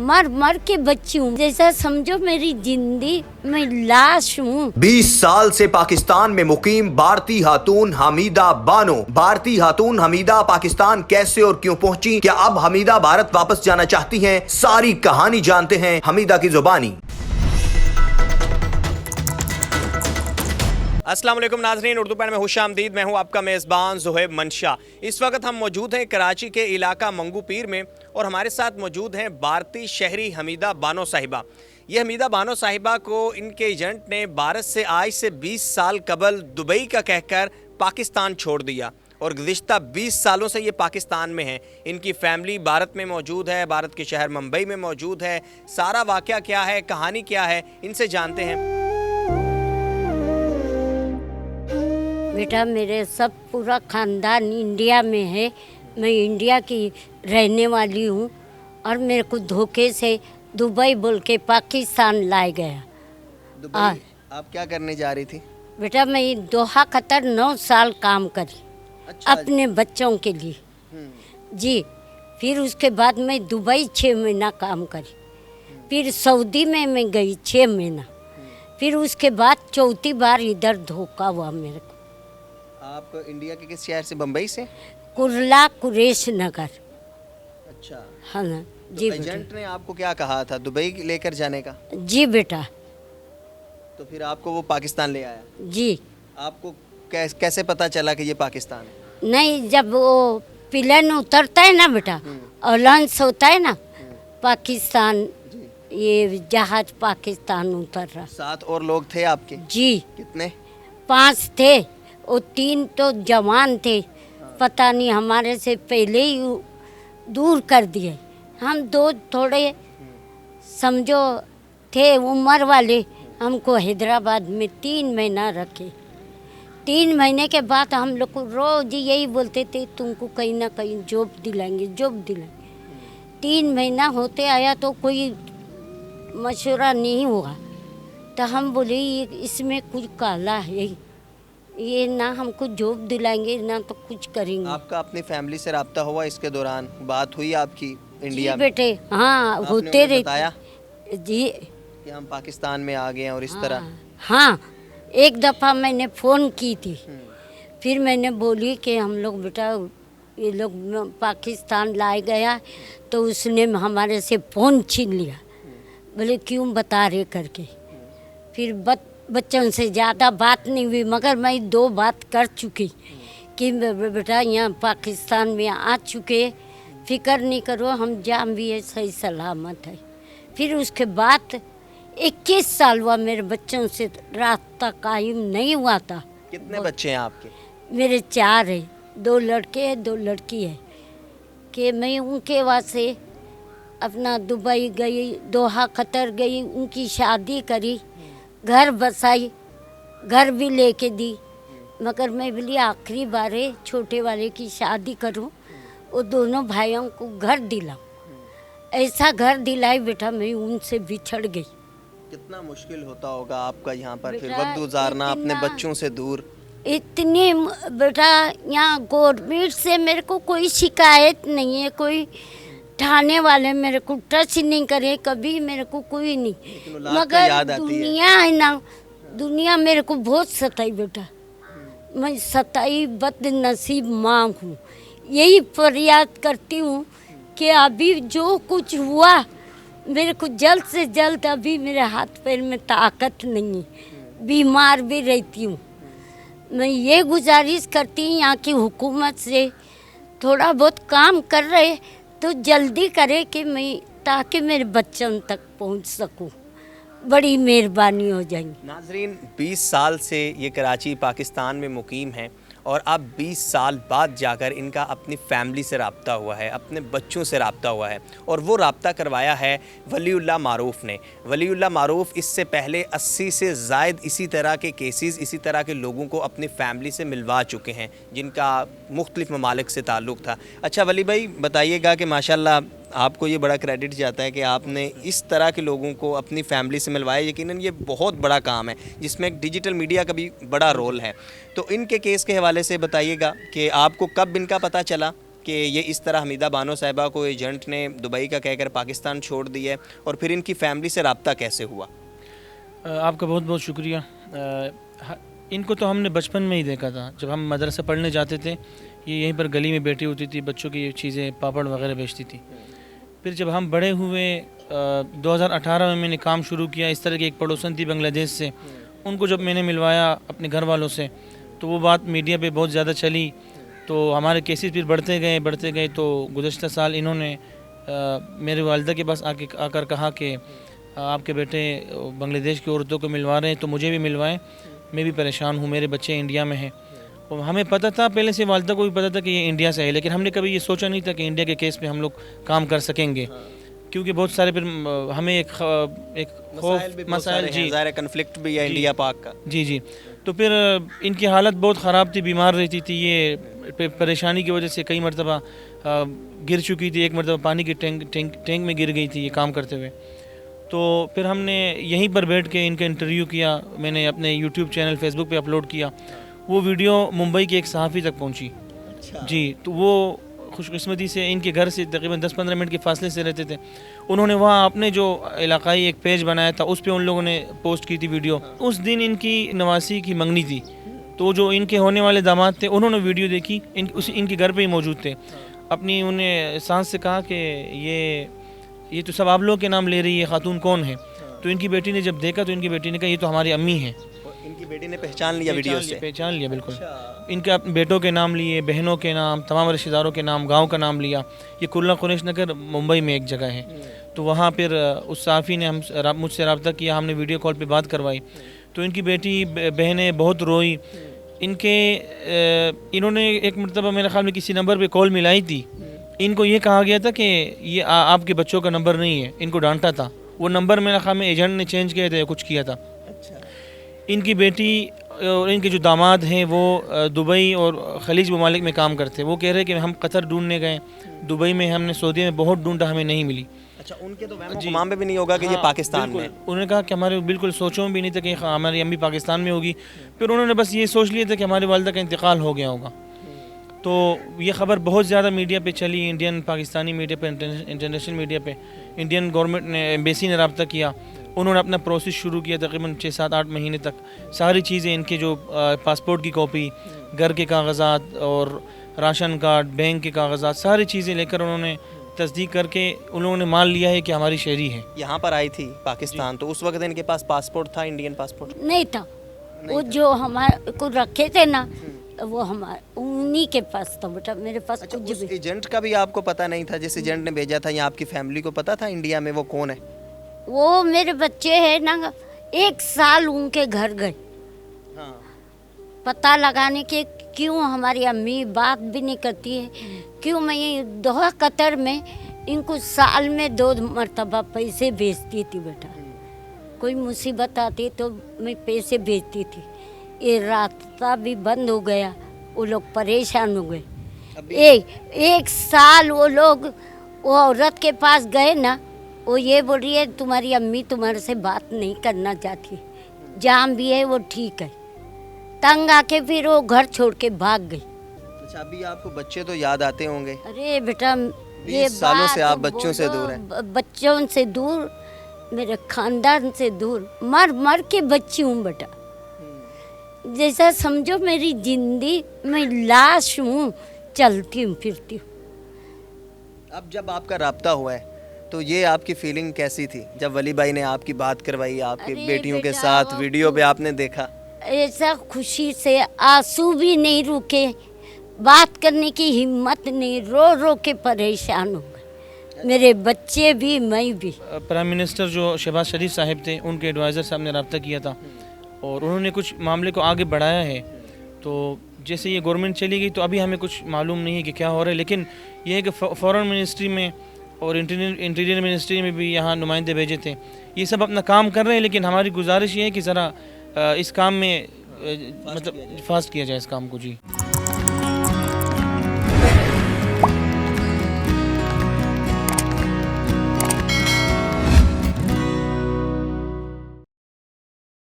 मर मर के बच्ची हूँ, जैसा समझो मेरी जिंदगी में लाश हूँ। 20 साल से पाकिस्तान में मुकीम भारतीय खातून हमीदा बानो। भारतीय खातून हमीदा पाकिस्तान कैसे और क्यों पहुंची, क्या अब हमीदा भारत वापस जाना चाहती हैं? सारी कहानी जानते हैं हमीदा की जुबानी। अस्सलाम वालेकुम नाज़रीन, उर्दू पैन में खुशामदीद। मैं हूं आपका मेज़बान ज़ुहैब मंशा। इस वक्त हम मौजूद हैं कराची के इलाका मंगू पीर में और हमारे साथ मौजूद हैं भारतीय शहरी हमीदा बानो साहिबा। ये हमीदा बानो साहिबा को इनके एजेंट ने भारत से आज से 20 साल कबल दुबई का कहकर पाकिस्तान छोड़ दिया और गुज़िश्ता 20 सालों से ये पाकिस्तान में है। इनकी फैमिली भारत में मौजूद है, भारत के शहर मुंबई में मौजूद है। सारा वाक़या क्या है, कहानी क्या है, इनसे जानते हैं। बेटा मेरे सब पूरा ख़ानदान इंडिया में है, मैं इंडिया की रहने वाली हूँ और मेरे को धोखे से दुबई बोल के पाकिस्तान लाया गया। दुबई आप क्या करने जा रही थी? बेटा मैं दोहा कतर 9 साल काम करी। अच्छा। अपने बच्चों के लिए जी। फिर उसके बाद मैं दुबई 6 महीना काम करी, फिर सऊदी में मैं गई 6 महीना, फिर उसके बाद चौथी बार इधर धोखा हुआ मेरे को। आप इंडिया के किस शहर से? बम्बई से? कुरला कुरेश नगर। अच्छा। हाँ ना तो जी बेटा। एजेंट ने आपको क्या कहा था दुबई लेकर जाने का? जी बेटा। तो फिर आपको वो पाकिस्तान ले आया? जी आपको कैसे पता चला कि ये पाकिस्तान है? नहीं, जब वो प्लेन उतरता है ना बेटा और लॉन्च होता है ना, पाकिस्तान ये जहाज पाकिस्तान उतर रहा। 7 और लोग थे आपके? जी कितने? 5 थे और 3 तो जवान थे, पता नहीं हमारे से पहले ही दूर कर दिए। हम 2 थोड़े समझो थे उम्र वाले, हमको हैदराबाद में 3 महीना रखे। 3 महीने के बाद हम लोग को रोज़ यही बोलते थे तुमको कहीं ना कहीं जॉब दिलाएंगे, जॉब दिलाएंगे। 3 महीना होते आया तो कोई मशवरा नहीं हुआ, तो हम बोले इसमें कुछ काला है, ये ना हमको जॉब दिलाएंगे ना तो कुछ करेंगे। आपका अपनी फैमिली से रब्ता हुआ इसके दौरान? बात हुई आपकी इंडिया जी में? बेटे हाँ, आपने होते उन्हें रहते बताया जी। कि हम पाकिस्तान में आ गए हैं और इस तरह? हाँ, एक दफ़ा मैंने फ़ोन की थी, फिर मैंने बोली कि हम लोग बेटा ये लोग पाकिस्तान लाए गया, तो उसने हमारे से फ़ोन छीन लिया। बोले क्यों बता रहे करके। फिर बच्चों से ज़्यादा बात नहीं हुई, मगर मैं 2 बात कर चुकी कि बेटा यहाँ पाकिस्तान में आ चुके, फिक्र नहीं करो, हम जाम भी है, सही सलामत है। फिर उसके बाद 21 साल हुआ मेरे बच्चों से रास्ता कायम नहीं हुआ था। कितने बच्चे हैं आपके? मेरे 4 है, 2 लड़के हैं 2 लड़की है। कि मैं उनके वास्ते अपना दुबई गई, दोहा कतर गई, उनकी शादी करी, घर बसाई, घर भी लेके दी, मगर मैं बोली आखिरी बार है छोटे वाले की शादी करूं और दोनों भाइयों को घर दिलाऊं। ऐसा घर दिलाई बेटा, मैं उनसे बिछड़ गई। कितना मुश्किल होता होगा आपका यहाँ पर फिर बेटा, वक्त गुजारना अपने इतना- बच्चों से दूर? इतनी बेटा यहाँ गवर्नमेंट से मेरे को कोई शिकायत नहीं है, कोई थाने वाले मेरे को टच नहीं करे कभी, मेरे को कोई नहीं, मगर याद आती है। दुनिया है ना, दुनिया मेरे को बहुत सताई बेटा। मैं सताई बदनसीब माँ हूँ, यही फरियाद करती हूँ कि अभी जो कुछ हुआ मेरे को जल्द से जल्द, अभी मेरे हाथ पैर में ताकत नहीं है, बीमार भी रहती हूँ। मैं ये गुजारिश करती हूँ यहाँ की हुकूमत से, थोड़ा बहुत काम कर रहे तो जल्दी करे कि मैं, ताकि मेरे बच्चों तक पहुँच सकूँ, बड़ी मेहरबानी हो जाएगी। नाजरीन, 20 साल से ये कराची पाकिस्तान में मुकीम है और अब 20 साल बाद जाकर इनका अपनी फैमिली से रब्ता हुआ है, अपने बच्चों से रब्ता हुआ है और वो रब्ता करवाया है वलीउल्लाह मारूफ़ ने। वलीउल्लाह मारूफ़ इससे पहले 80 से ज़ायद इसी तरह के केसेस, इसी तरह के लोगों को अपनी फैमिली से मिलवा चुके हैं जिनका मुख्तलिफ़ ममालिक से ताल्लुक़ था। अच्छा वली भाई बताइएगा कि माशाल्लाह आपको ये बड़ा क्रेडिट जाता है कि आपने इस तरह के लोगों को अपनी फैमिली से मिलवाया। यकीनन ये बहुत बड़ा काम है जिसमें डिजिटल मीडिया का भी बड़ा रोल है। तो इनके केस के हवाले से बताइएगा कि आपको कब इनका पता चला कि ये इस तरह हमीदा बानो साहिबा को एजेंट ने दुबई का कहकर पाकिस्तान छोड़ दिया है, और फिर इनकी फैमिली से रब्ता कैसे हुआ? आपका बहुत बहुत शुक्रिया। इनको तो हमने बचपन में ही देखा था, जब हम मदरसा पढ़ने जाते थे ये यहीं पर गली में बैठी होती थी, बच्चों की चीज़ें पापड़ वगैरह बेचती थी। फिर जब हम बड़े हुए 2018 में मैंने काम शुरू किया। इस तरह की एक पड़ोसन थी बांग्लादेश से, उनको जब मैंने मिलवाया अपने घर वालों से तो वो बात मीडिया पे बहुत ज़्यादा चली, तो हमारे केसेस फिर बढ़ते गए। तो गुज़श्ता साल इन्होंने मेरे वालिदा के पास आकर कहा कि आपके बेटे बांग्लादेश की औरतों को मिलवा रहे हैं तो मुझे भी मिलवाएं, मैं भी परेशान हूँ, मेरे बच्चे इंडिया में हैं। और हमें पता था पहले से, वालिदा को भी पता था कि ये इंडिया से है, लेकिन हमने कभी ये सोचा नहीं था कि इंडिया के केस पे हम लोग काम कर सकेंगे, क्योंकि बहुत सारे फिर हमें एक खौफ मसाइल जी, ज़ाहिर कन्फ्लिक्ट भी है इंडिया पाक का। जी। तो फिर इनकी हालत बहुत ख़राब थी, बीमार रहती थी, ये परेशानी की वजह से कई मरतबा गिर चुकी थी। एक मरतबा पानी की टैंक में गिर गई थी ये काम करते हुए। तो फिर हमने यहीं पर बैठ के इनका इंटरव्यू किया, मैंने अपने यूट्यूब चैनल फेसबुक पे अपलोड किया। वो वीडियो मुंबई के एक सहाफ़ी तक पहुंची। जी, तो वो खुशकिस्मती से इनके घर से तकरीबन 10-15 मिनट के फासले से रहते थे। उन्होंने वहाँ अपने जो इलाकाई एक पेज बनाया था उस पे उन लोगों ने पोस्ट की थी वीडियो। उस दिन इनकी नवासी की मंगनी थी, तो जो इनके होने वाले दामाद थे उन्होंने वीडियो देखी, इनके घर पे ही मौजूद थे। अपनी उन्हें सांस से कहा कि ये तो सब आप लोग के नाम ले रही है, खातून कौन है? तो इनकी बेटी ने जब देखा तो इनकी बेटी ने कहा ये तो हमारी अम्मी हैं। इनकी बेटी ने पहचान लिया वीडियो से? पहचान लिया बिल्कुल। इनके अपने बेटों के नाम लिए, बहनों के नाम, तमाम रिश्तेदारों के नाम, गांव का नाम लिया। ये कुल्ला कुरैश नगर मुंबई में एक जगह है। तो वहाँ फिर उस साफ़ी ने मुझसे रब्ता किया, हमने वीडियो कॉल पे बात करवाई। तो इनकी बेटी बहनें बहुत रोई। इन्होंने एक मरतबा मेरे ख्याल में किसी नंबर पर कॉल मिलाई थी। इनको ये कहा गया था कि ये आपके बच्चों का नंबर नहीं है, इनको डांटा था। वो नंबर मेरे ख्याल में एजेंट ने चेंज किया था या कुछ किया था। इनकी बेटी और इनके जो दामाद हैं वो दुबई और खलीज ममालिक में काम करते हैं। वो कह रहे हैं कि हम कतर ढूंढने गए, दुबई में हमने, सऊदी में बहुत ढूंढा, हमें नहीं मिली। अच्छा, उनके तो गुमान में भी नहीं होगा कि ये पाकिस्तान में। उन्होंने कहा कि हमारे बिल्कुल सोचों में भी नहीं था कि हमारी अम्मी पाकिस्तान में होगी। फिर उन्होंने बस ये सोच लिया था कि हमारे वालिदा का इंतकाल हो गया होगा। तो ये ख़बर बहुत ज़्यादा मीडिया पे चली, इंडियन पाकिस्तानी मीडिया पे, इंटरनेशनल मीडिया पे। इंडियन गवर्नमेंट ने, एम्बेसी ने रब्ता किया, उन्होंने अपना प्रोसेस शुरू किया। तकरीबन 6-7-8 महीने तक सारी चीज़ें, इनके जो पासपोर्ट की कॉपी, घर के कागजात और राशन कार्ड, बैंक के कागजात, सारी चीज़ें लेकर उन्होंने तस्दीक करके उन्होंने मान लिया है कि हमारी शहरी है। यहाँ पर आई थी पाकिस्तान, तो उस वक्त इनके पास पासपोर्ट था, इंडियन पासपोर्ट नहीं था। वो जो हमारे को रखे थे ना, वो हमारे उन्हीं के पास था बेटा, मेरे पास अच्छा, कुछ उस भी। एजेंट का भी आपको पता नहीं था? जिस एजेंट ने भेजा था, या आपकी फैमिली को पता था इंडिया में वो कौन है? वो मेरे बच्चे हैं ना, 1 साल उनके घर गए पता लगाने के, क्यों हमारी अम्मी बात भी नहीं करती है, क्यों मैं ये दोहा कतर में इनको साल में 2 मरतबा पैसे भेजती थी बेटा। कोई मुसीबत आती तो मैं पैसे भेजती थी। ये रास्ता भी बंद हो गया, वो लोग परेशान हो गए। एक साल वो लोग, वो औरत के पास गए ना, वो ये बोल रही है तुम्हारी अम्मी तुम्हारे से बात नहीं करना चाहती, जहाँ भी है वो ठीक है। तंग आके फिर वो घर छोड़ के भाग गई। अच्छा, अभी आपको बच्चे तो याद आते होंगे? अरे बेटा, 20 सालों से आप बच्चों से दूर हैं। बच्चों से दूर, मेरे खानदान से दूर, मर मर के बच्ची हूँ बेटा। जैसा समझो मेरी जिंदगी में लाश हूँ, चलती हूँ फिरती हूँ। अब जब आपका राब्ता हुआ है तो ये आपकी फीलिंग कैसी थी जब वली भाई ने आपकी बात करवाई, आपकी अरे बेटियों के बेटा, साथ वो वीडियो पे आपने देखा? ऐसा खुशी से आंसू भी नहीं रुके, बात करने की हिम्मत नहीं, रो रो के परेशान हो गए मेरे बच्चे भी, मैं भी। प्राइम मिनिस्टर जो शहबाज शरीफ साहब थे, उनके एडवाइज़र साहब ने रब्ता किया था और उन्होंने कुछ मामले को आगे बढ़ाया है। तो जैसे ये गवर्नमेंट चली गई तो अभी हमें कुछ मालूम नहीं है कि क्या हो रहा है, लेकिन यह है कि फॉरेन मिनिस्ट्री में और इंटीरियर मिनिस्ट्री में भी यहाँ नुमाइंदे भेजे थे। ये सब अपना काम कर रहे हैं, लेकिन हमारी गुजारिश ये है कि ज़रा इस काम में मतलब फास्ट किया जाए इस काम को। जी।